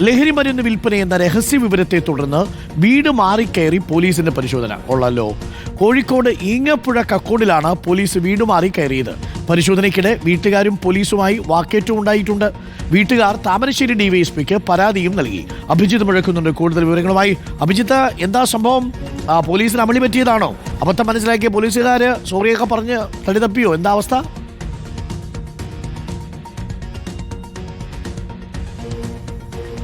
ലഹരി മരുന്ന് വിൽപ്പനയെന്ന രഹസ്യ വിവരത്തെ തുടർന്ന് വീട് മാറിക്കയറി പോലീസിന്റെ പരിശോധന. കൊള്ളല്ലോ. കോഴിക്കോട് ഈങ്ങപ്പുഴ കക്കോടിലാണ് പോലീസ് വീട് മാറിക്കയറിയത്. പരിശോധനയ്ക്കിടെ വീട്ടുകാരും പോലീസുമായി വാക്കേറ്റവും ഉണ്ടായിട്ടുണ്ട്. വീട്ടുകാർ താമരശ്ശേരി ഡിവൈഎസ്പിക്ക് പരാതിയും നൽകി. അഭിജിത്ത് മുഴക്കുന്നുണ്ട് കൂടുതൽ വിവരങ്ങളുമായി. അഭിജിത്ത്, എന്താ സംഭവം? പോലീസിന് അമളി പറ്റിയതാണോ? അബദ്ധം മനസ്സിലാക്കിയ പോലീസുകാര് സോറിയൊക്കെ പറഞ്ഞ് തടിതപ്പിയോ? എന്താ അവസ്ഥ?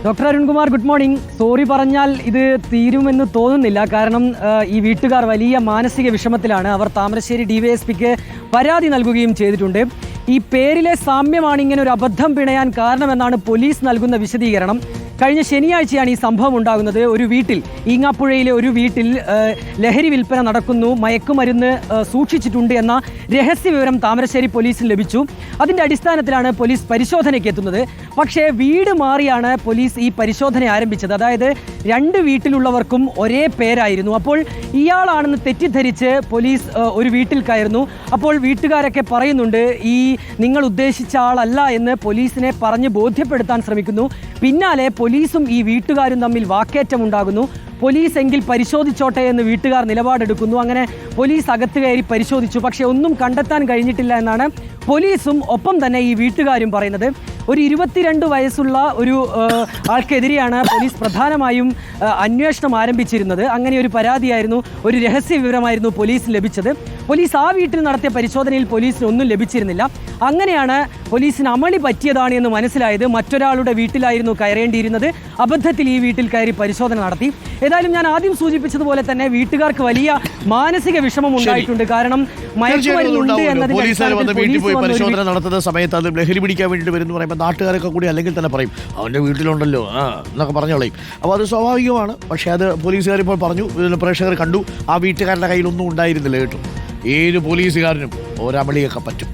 Doctor Arunkumar, good morning. Sorry പറഞ്ഞാൽ ഇത് തീരുമെന്ന് തോന്നുന്നില്ല. കാരണം ഈ വീട്ടുകാർ വലിയ മാനസിക വിഷമത്തിലാണ്. അവർ താമരശ്ശേരി ഡിവൈഎസ്പിക്ക് പരാതി നൽകുകയും ചെയ്തിട്ടുണ്ട്. ഈ പേരിലെ സാമ്യമാണ് ഇങ്ങനെ ഒരു അബദ്ധം പിണയാൻ കാരണമെന്നാണ് പോലീസ് നൽകുന്ന വിശദീകരണം. കഴിഞ്ഞ ശനിയാഴ്ചയാണ് ഈ സംഭവം ഉണ്ടാകുന്നത്. ഒരു വീട്ടിൽ, ഈങ്ങാപ്പുഴയിലെ ഒരു വീട്ടിൽ ലഹരി വിൽപ്പന നടക്കുന്നു, മയക്കുമരുന്ന് സൂക്ഷിച്ചിട്ടുണ്ട് എന്ന രഹസ്യ വിവരം താമരശ്ശേരി പോലീസിന് ലഭിച്ചു. അതിൻ്റെ അടിസ്ഥാനത്തിലാണ് പോലീസ് പരിശോധനയ്ക്ക് എത്തുന്നത്. പക്ഷേ വീട് മാറിയാണ് പോലീസ് ഈ പരിശോധന ആരംഭിച്ചത്. അതായത് രണ്ട് വീട്ടിലുള്ളവർക്കും ഒരേ പേരായിരുന്നു. അപ്പോൾ ഇയാളാണെന്ന് തെറ്റിദ്ധരിച്ച് പോലീസ് ഒരു വീട്ടിൽ കയറുന്നു. അപ്പോൾ വീട്ടുകാരൊക്കെ പറയുന്നുണ്ട് ഈ നിങ്ങൾ ഉദ്ദേശിച്ച ആളല്ല എന്ന് പോലീസിനെ പറഞ്ഞ് ബോധ്യപ്പെടുത്താൻ ശ്രമിക്കുന്നു. പിന്നാലെ പോലീസും ഈ വീട്ടുകാരും തമ്മിൽ വാക്കേറ്റമുണ്ടാകുന്നു. പോലീസ് എങ്കിൽ പരിശോധിച്ചോട്ടെ എന്ന് വീട്ടുകാർ നിലപാടെടുക്കുന്നു. അങ്ങനെ പോലീസ് അകത്ത് കയറി പരിശോധിച്ചു. പക്ഷേ ഒന്നും കണ്ടെത്താൻ കഴിഞ്ഞിട്ടില്ല എന്നാണ് പോലീസും ഒപ്പം തന്നെ ഈ വീട്ടുകാരും പറയുന്നത്. ഒരു 22 വയസ്സുള്ള ഒരു ആൾക്കെതിരെയാണ് പോലീസ് പ്രധാനമായും അന്വേഷണം ആരംഭിച്ചിരുന്നത്. അങ്ങനെ ഒരു പരാതിയായിരുന്നു, ഒരു രഹസ്യ വിവരമായിരുന്നു പോലീസിന് ലഭിച്ചത്. പോലീസ് ആ വീട്ടിൽ നടത്തിയ പരിശോധനയിൽ പോലീസിന് ഒന്നും ലഭിച്ചിരുന്നില്ല. അങ്ങനെയാണ് പോലീസിന് അമളി പറ്റിയതാണ് എന്ന് മനസ്സിലായത്. മറ്റൊരാളുടെ വീട്ടിലായിരുന്നു കയറേണ്ടിയിരുന്നത്. അബദ്ധത്തിൽ ഈ വീട്ടിൽ കയറി പരിശോധന നടത്തി. ഏതായാലും ഞാൻ ആദ്യം സൂചിപ്പിച്ചതുപോലെ തന്നെ വീട്ടുകാർക്ക് വലിയ മാനസിക വിഷമം ഉണ്ടായിട്ടുണ്ട്. കാരണം മയക്കുമരുന്നുണ്ട് എന്നതിന് പരിശോധന നടത്തുന്ന സമയത്ത് അത് ലഹരി പിടിക്കാൻ വേണ്ടിയിട്ട് വരുന്നു പറയുമ്പോൾ നാട്ടുകാരൊക്കെ കൂടി അല്ലെങ്കിൽ തന്നെ പറയും അവൻ്റെ വീട്ടിലുണ്ടല്ലോ എന്നൊക്കെ പറഞ്ഞോളയും. അപ്പോൾ അത് സ്വാഭാവികമാണ്. പക്ഷേ അത് പോലീസുകാർ ഇപ്പോൾ പറഞ്ഞു, പ്രേക്ഷകർ കണ്ടു, ആ വീട്ടുകാരുടെ കയ്യിലൊന്നും ഉണ്ടായിരുന്നില്ല കേട്ടോ. ഏത് പോലീസുകാരനും ഒരമളിയൊക്കെ പറ്റും.